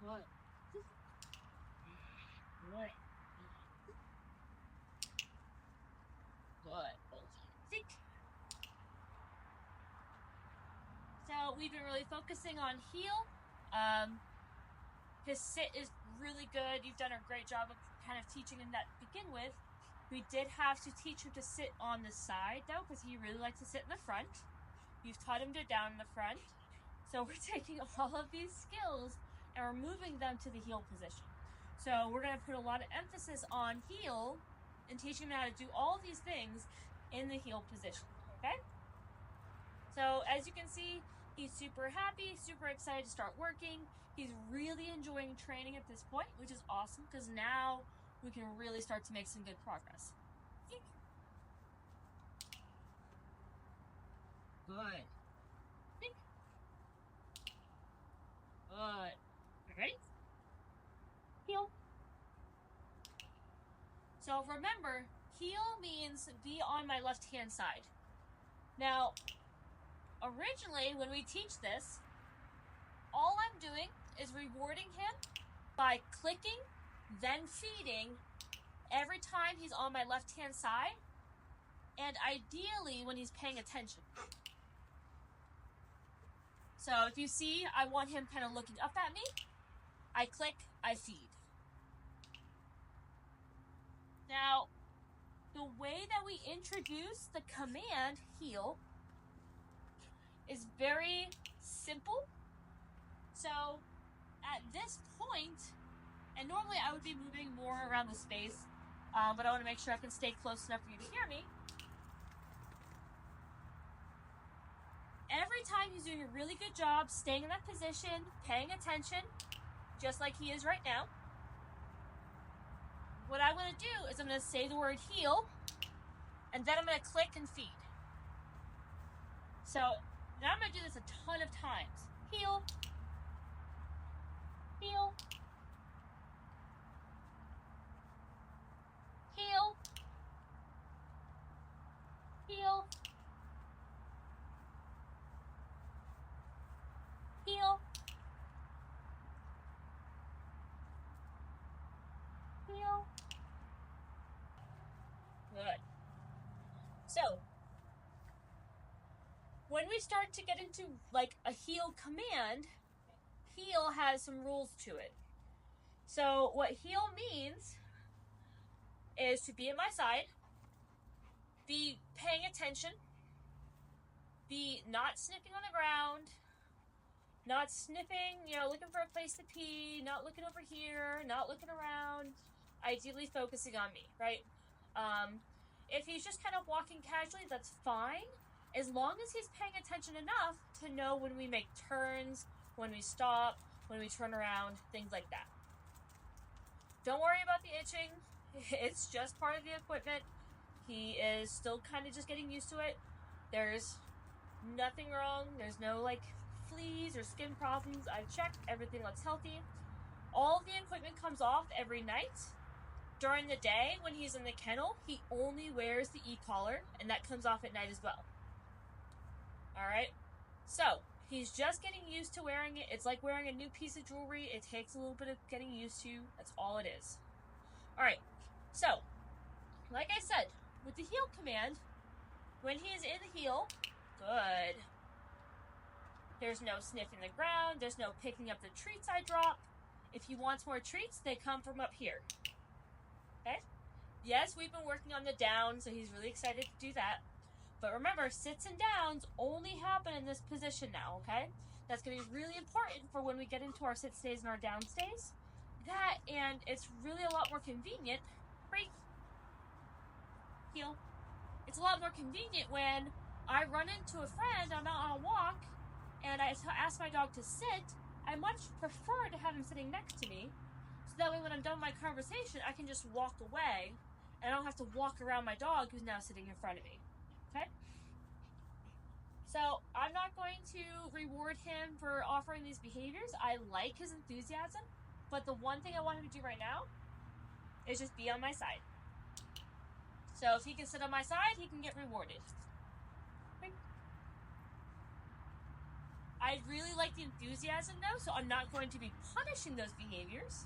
Good. Good. Good. Zeke. So we've been really focusing on heel. His sit is really good. You've done a great job of kind of teaching him that to begin with. We did have to teach him to sit on the side, though, because he really likes to sit in the front. You've taught him to down in the front. So we're taking all of these skills and we're moving them to the heel position. So we're going to put a lot of emphasis on heel and teaching him how to do all these things in the heel position, okay? So as you can see, he's super happy, super excited to start working. He's really enjoying training at this point, which is awesome because now we can really start to make some good progress. Good. Good. Ready? Heel. So remember, heel means be on my left-hand side. Now, originally, when we teach this, all I'm doing is rewarding him by clicking, then feeding every time he's on my left-hand side, and ideally when he's paying attention. So if you see, I want him kind of looking up at me. I click, I feed. Now, the way that we introduce the command heel is very simple. So at this point, and normally I would be moving more around the space, but I want to make sure I can stay close enough for you to hear me. Every time he's doing a really good job staying in that position, paying attention, just like he is right now. What I'm going to do is I'm going to say the word heel, and then I'm going to click and feed. So now I'm going to do this a ton of times. Heel, heel, heel, heel, heel, heel. Good. So, when we start to get into like a heel command, heel has some rules to it. So what heel means is to be at my side, be paying attention, be not sniffing on the ground, not sniffing, looking for a place to pee, not looking over here, not looking around, ideally focusing on me, right? If he's just kind of walking casually, that's fine, as long as he's paying attention enough to know when we make turns, when we stop, when we turn around, things like that. Don't worry about the itching. It's just part of the equipment. He is still kind of just getting used to it. There's nothing wrong. There's no fleas or skin problems. I've checked. Everything looks healthy. All of the equipment comes off every night. During the day, when he's in the kennel, he only wears the e-collar, and that comes off at night as well. Alright? So, he's just getting used to wearing it. It's like wearing a new piece of jewelry. It takes a little bit of getting used to. That's all it is. Alright, so, like I said, with the heel command, when he is in the heel, good. There's no sniffing the ground. There's no picking up the treats I drop. If he wants more treats, they come from up here. Okay? Yes, we've been working on the down, so he's really excited to do that. But remember, sits and downs only happen in this position now, okay? That's going to be really important for when we get into our sit stays and our down stays. That, and it's really a lot more convenient. Break. Heel. It's a lot more convenient when I run into a friend, I'm out on a walk, and I ask my dog to sit. I much prefer to have him sitting next to me, so that way when I'm done my conversation, I can just walk away, and I don't have to walk around my dog who's now sitting in front of me. Okay? So, I'm not going to reward him for offering these behaviors. I like his enthusiasm, but the one thing I want him to do right now is just be on my side. So, if he can sit on my side, he can get rewarded. I really like the enthusiasm though, so I'm not going to be punishing those behaviors.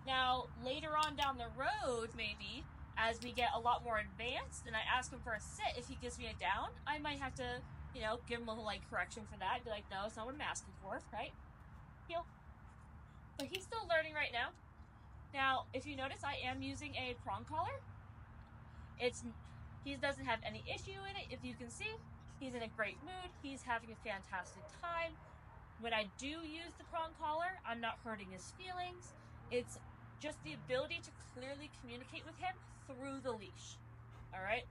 Now, later on down the road, maybe, as we get a lot more advanced and I ask him for a sit, if he gives me a down, I might have to, give him a little, correction for that. Be like, no, it's not what I'm asking for, right? Heel. But he's still learning right now. Now, if you notice, I am using a prong collar. He doesn't have any issue in it. If you can see, he's in a great mood. He's having a fantastic time. When I do use the prong collar, I'm not hurting his feelings. It's just the ability to clearly communicate with him through the leash. All right?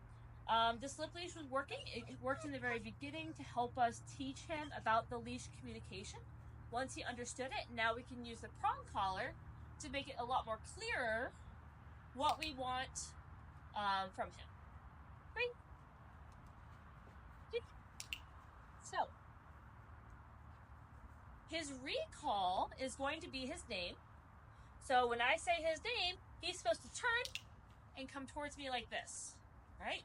The slip leash was working. It worked in the very beginning to help us teach him about the leash communication. Once he understood it, now we can use the prong collar to make it a lot more clearer what we want from him. Right? So, his recall is going to be his name. So when I say his name, he's supposed to turn and come towards me like this, right?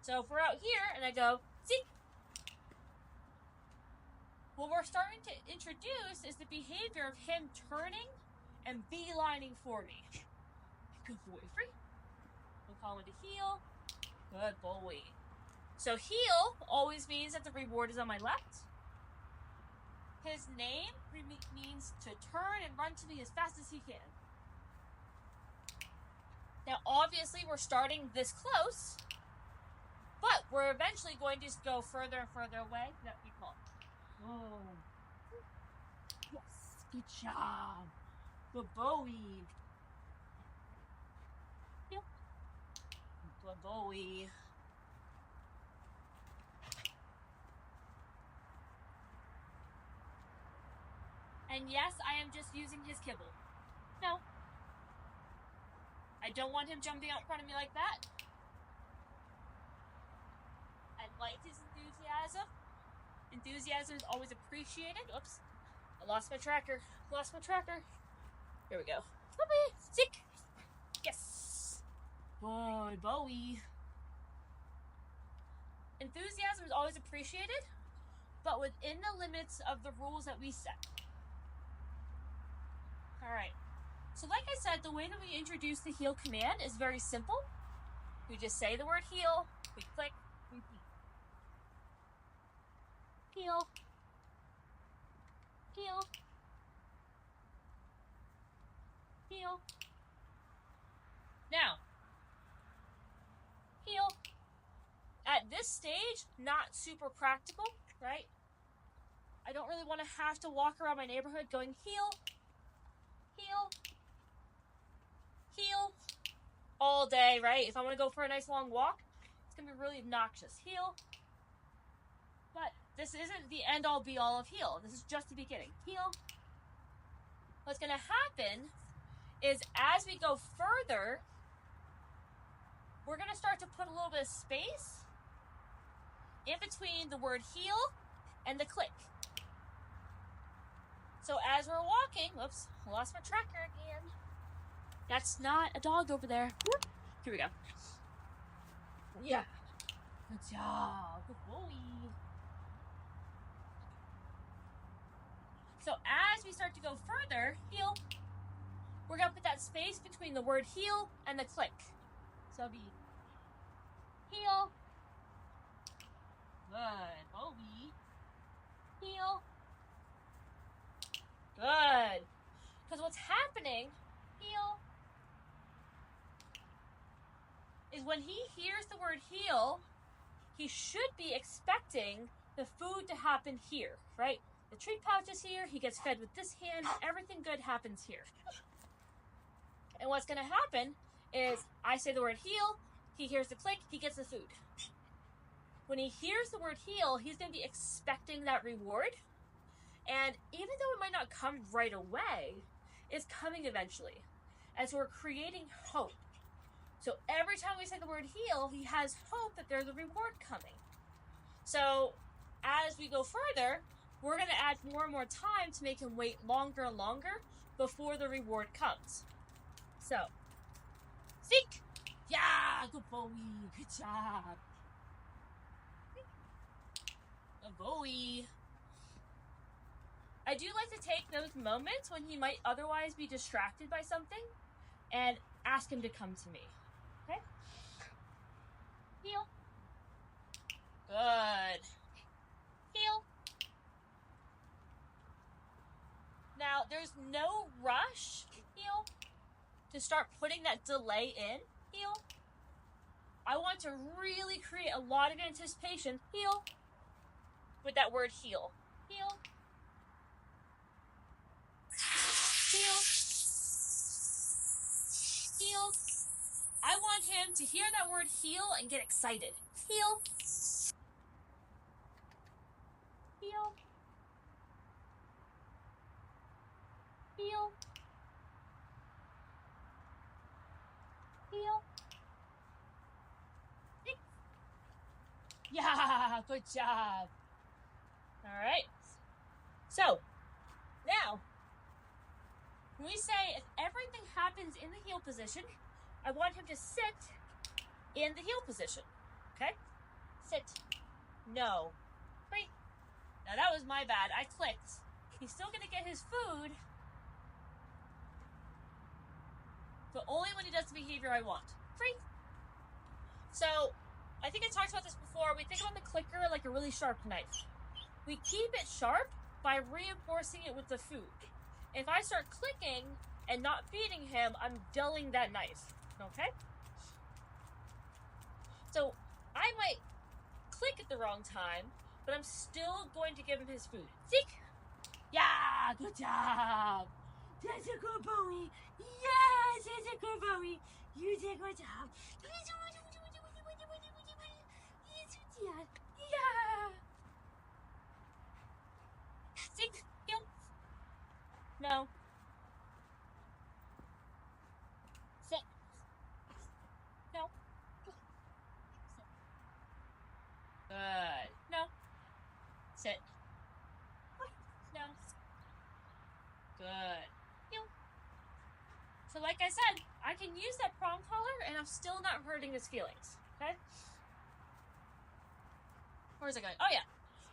So if we're out here and I go, Zeke, what we're starting to introduce is the behavior of him turning and beelining for me. Good boy, free. We'll call him to heel. Good boy. So heel always means that the reward is on my left. His name means to turn and run to me as fast as he can. Now, obviously, we're starting this close, but we're eventually going to go further and further away. That we call it. Oh. Yes, good job. Good boy. Yep. Good boy. And yes, I am just using his kibble. No. I don't want him jumping out in front of me like that. I like his enthusiasm. Enthusiasm is always appreciated. Oops. I lost my tracker. Here we go. Bye-bye. Zeke. Yes. Good boy. Enthusiasm is always appreciated, but within the limits of the rules that we set. Alright, so like I said, the way that we introduce the heel command is very simple. We just say the word heel, we click, repeat. Heel. Heel. Heel. Now, heel. At this stage, not super practical, right? I don't really want to have to walk around my neighborhood going heel, heel, heel, all day, right? If I want to go for a nice long walk, it's going to be really obnoxious. Heel. But this isn't the end-all be-all of heel. This is just the beginning. Heel. What's going to happen is as we go further, we're going to start to put a little bit of space in between the word heel and the click. So as we're walking, whoops, I lost my tracker again. That's not a dog over there. Whoop. Here we go. Yeah. Good job. Good boy. So as we start to go further, heel, we're going to put that space between the word heel and the click. So it'll be heel. Good boy. Heel. Good. Because what's happening, heel, is when he hears the word heel, he should be expecting the food to happen here, right? The treat pouch is here, he gets fed with this hand, everything good happens here. And what's going to happen is I say the word heel, he hears the click, he gets the food. When he hears the word heel, he's going to be expecting that reward. And even though it might not come right away, it's coming eventually. And so we're creating hope. So every time we say the word heel, he has hope that there's a reward coming. So as we go further, we're going to add more and more time to make him wait longer and longer before the reward comes. So, Zeke! Yeah! Good boy! Good job! Good boy! I do like to take those moments when he might otherwise be distracted by something and ask him to come to me. Okay? Heel. Good. Heel. Now, there's no rush, heel, to start putting that delay in, heel. I want to really create a lot of anticipation, heel, with that word heel. Heel. Heel. Heel. I want him to hear that word heel and get excited. Heel. Heel. Heel. Heel. Yeah, good job. All right. So, now, when we say if everything happens in the heel position, I want him to sit in the heel position. Okay? Sit. No. Wait. Now, that was my bad. I clicked. He's still going to get his food, but only when he does the behavior I want. Free. So, I think I talked about this before. We think about the clicker like a really sharp knife. We keep it sharp by reinforcing it with the food. If I start clicking and not feeding him, I'm dulling that knife. Okay? So, I might click at the wrong time, but I'm still going to give him his food. Zeke! Yeah, good job. That's a good boy. Yes, that's a good boy. You did a good job. Yeah. Zeke, heel. No. Sit. No. Good. No. Sit. No. Good. Heel. So like I said, I can use that prong collar and I'm still not hurting his feelings. Okay? Where's it going? Oh yeah.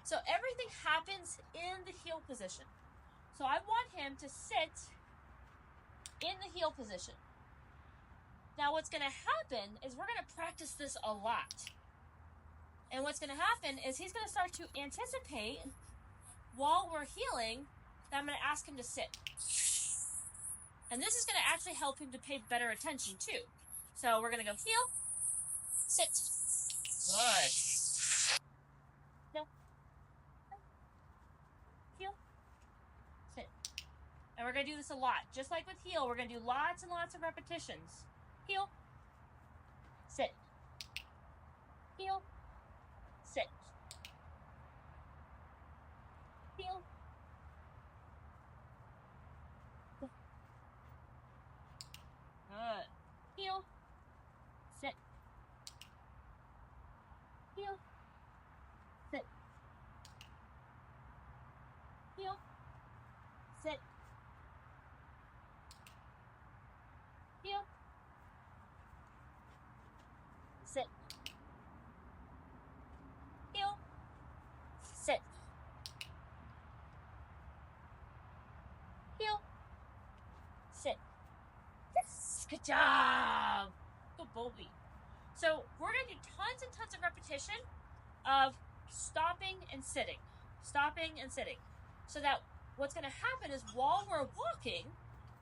So everything happens in the heel position. So I want him to sit in the heel position. Now what's going to happen is we're going to practice this a lot. And what's going to happen is he's going to start to anticipate while we're healing that I'm going to ask him to sit. And this is going to actually help him to pay better attention too. So we're going to go heel, sit. Good. No. Heel, sit. And we're going to do this a lot. Just like with heel, we're going to do lots and lots of repetitions. Heel, sit. Heel, sit. Heel. Good. Heel, sit. Heel, sit. Heel, sit. Heel, sit. Heel, sit. Heel, sit. Yes, good job. Good bully. So we're going to do tons and tons of repetition of stopping and sitting. Stopping and sitting. So that what's going to happen is while we're walking,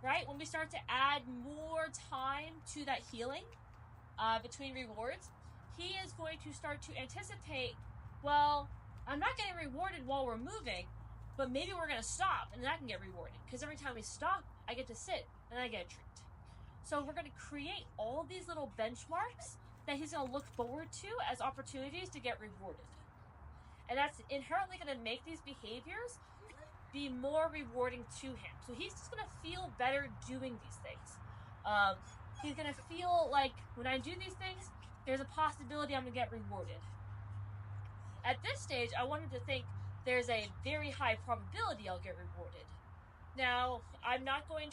right, when we start to add more time to that healing between rewards, he is going to start to anticipate, well, I'm not getting rewarded while we're moving, but maybe we're going to stop and then I can get rewarded. Because every time we stop, I get to sit and I get a treat. So we're going to create all these little benchmarks that he's going to look forward to as opportunities to get rewarded. And that's inherently going to make these behaviors be more rewarding to him. So he's just going to feel better doing these things. He's going to feel like when I do these things, there's a possibility I'm going to get rewarded. At this stage, I want him to think there's a very high probability I'll get rewarded. Now, I'm not going to